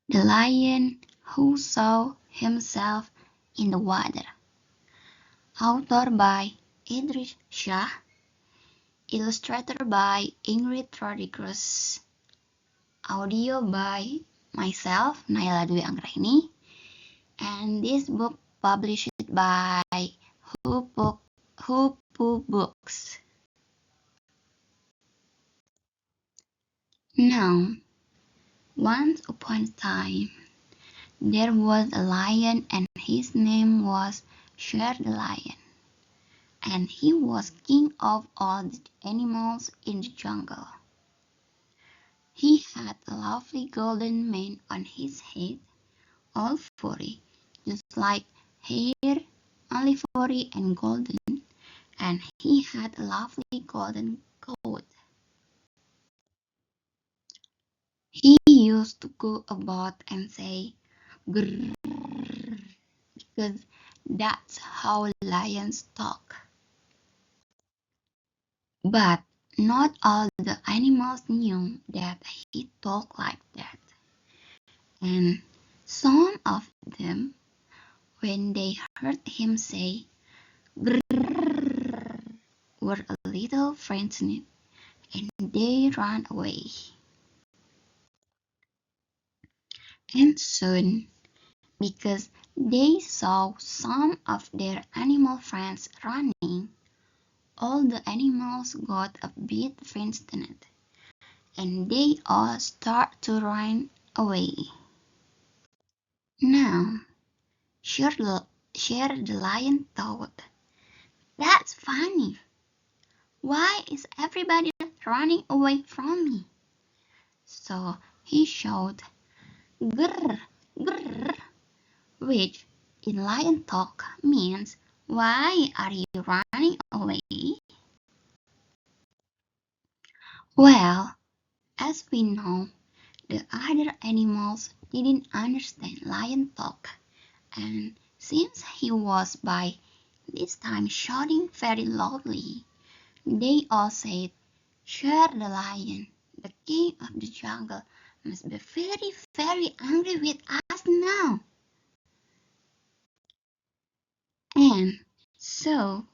The Lion Who Saw Himself in the Water. Author by Idris Shah. Illustrator by Ingrid. Audio by myself, Nayla Anggraini. And this book published by Audiobook. Now, once upon a time, there was a lion and his name was Sher the Lion. And he was king of all the animals in the jungle. He had a lovely golden mane on his head, all furry, just like hair, only furry and golden, and he had a lovely golden coat. He used to go about and say, grrr, because that's how lions talk. But not all the animals knew that he talked like that. And some of them, when they heard him say grrr, were a little frightened and they ran away. And soon, because they saw some of their animal friends running, all the animals got a bit frightened and they all start to run away. Now, Sher the Lion thought, "That's funny. Why is everybody running away from me?" So he shouted, "Grrr, grrr," which in lion talk means, "Why are you running away?" Well, as we know, the other animals didn't understand lion talk, and since he was by this time shouting very loudly, they all said, "Sher the Lion, the king of the jungle, must be very, very angry with us now." And so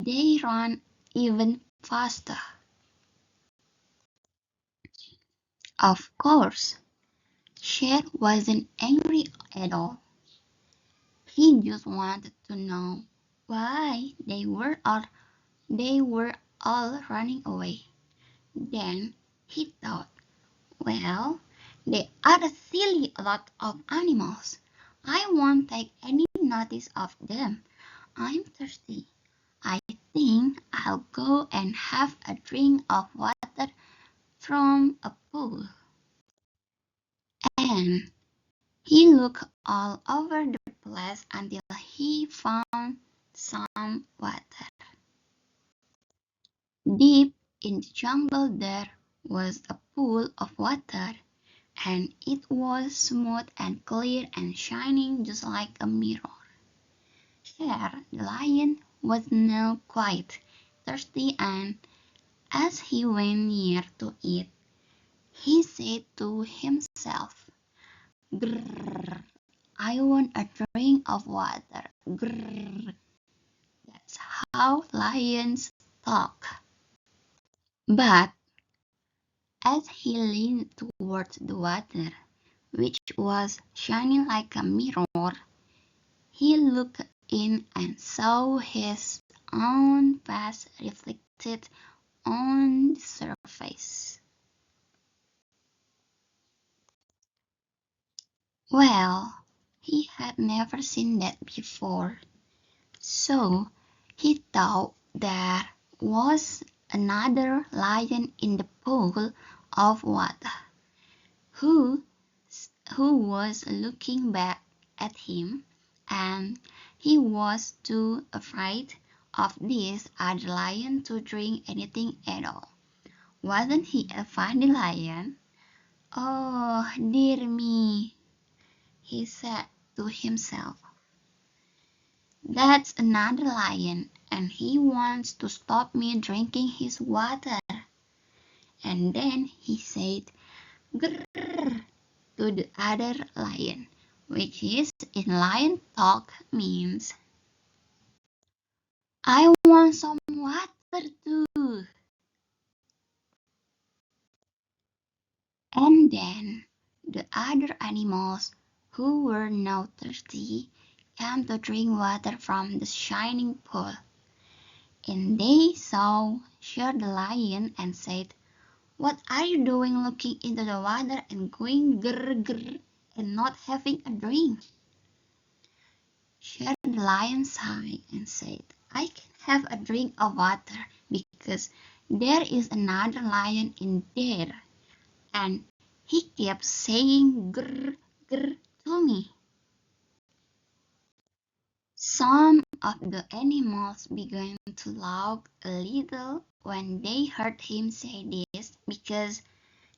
they ran even faster. Of course, Sher wasn't angry at all. He just wanted to know why they were all running away. Then he thought, "Well, they are a silly lot of animals. I won't take any notice of them. I'm thirsty. I think I'll go and have a drink of water from a pool." And he looked all over the place until he found some water. Deep in the jungle there was a pool of water, and it was smooth and clear and shining just like a mirror. Sher the Lion was now quite thirsty, and as he went near to it, he said to himself, "Grrr, I want a drink of water. Grrr." That's how lions talk. But as he leaned towards the water, which was shining like a mirror, he looked in and saw his own face reflected on the surface. Well, he had never seen that before, so he thought there was another lion in the pool of water, who was looking back at him, and he was too afraid of this other lion to drink anything at all. Wasn't he a funny lion? "Oh, dear me," he said to himself. "That's another lion, and he wants to stop me drinking his water." And then he said, "Grrr," to the other lion, which is in lion talk means, I want some water too. And then the other animals who were now thirsty came to drink water from the shining pool. And they saw Shere the lion and said, what are you doing looking into the water and going grr grr and not having a drink? Shere the lion sighed and said, I can have a drink of water because there is another lion in there. And he kept saying grr grr to me. Some of the animals began to laugh a little when they heard him say this because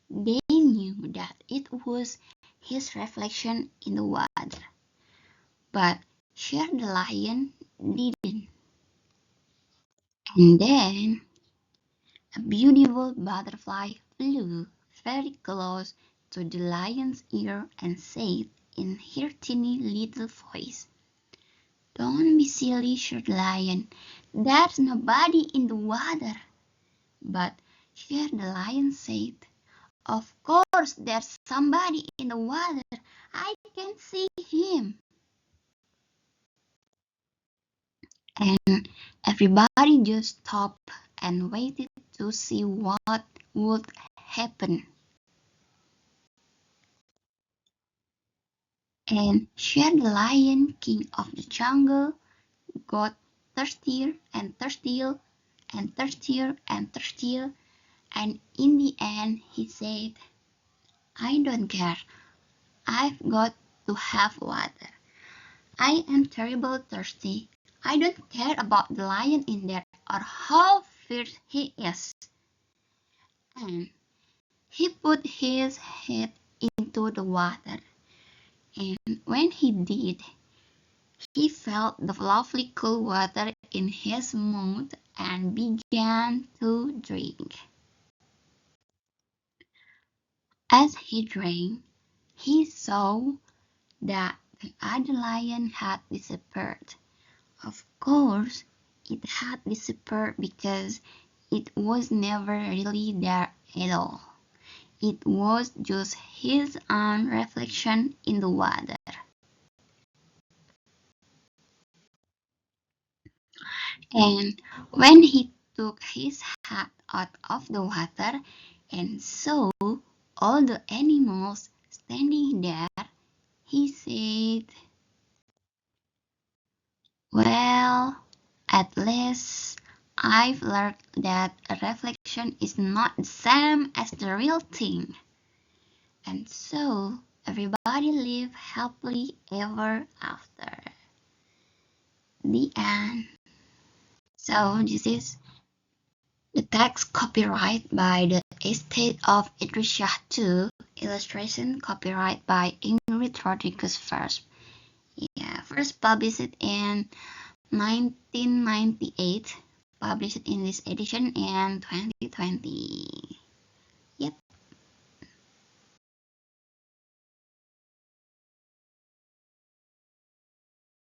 they knew that it was his reflection in the water. But Shere the lion didn't. And then a beautiful butterfly flew very close to the lion's ear and said in her teeny little voice, don't be silly, Shere the lion. There's nobody in the water. But Shere the lion said, of course there's somebody in the water. I can see him. And everybody just stopped and waited to see what would happen. And Shere the lion, king of the jungle, got thirstier and thirstier and thirstier and thirstier, and in the end he said, I don't care. I've got to have water. I am terribly thirsty. I don't care about the lion in there or how fierce he is. And he put his head into the water, and when he did, he felt the lovely cool water in his mouth and began to drink. As he drank, he saw that the other lion had disappeared. Of course, it had disappeared because it was never really there at all. It was just his own reflection in the water. And when he took his head out of the water and saw all the animals standing there, he said, well, at least I've learned that a reflection is not the same as the real thing. And so everybody lived happily ever after. The end. So this is the text copyright by the estate of Idris Shah II. Illustration copyright by Ingrid Rodriguez first. First published in 1998. Published in this edition in 2020.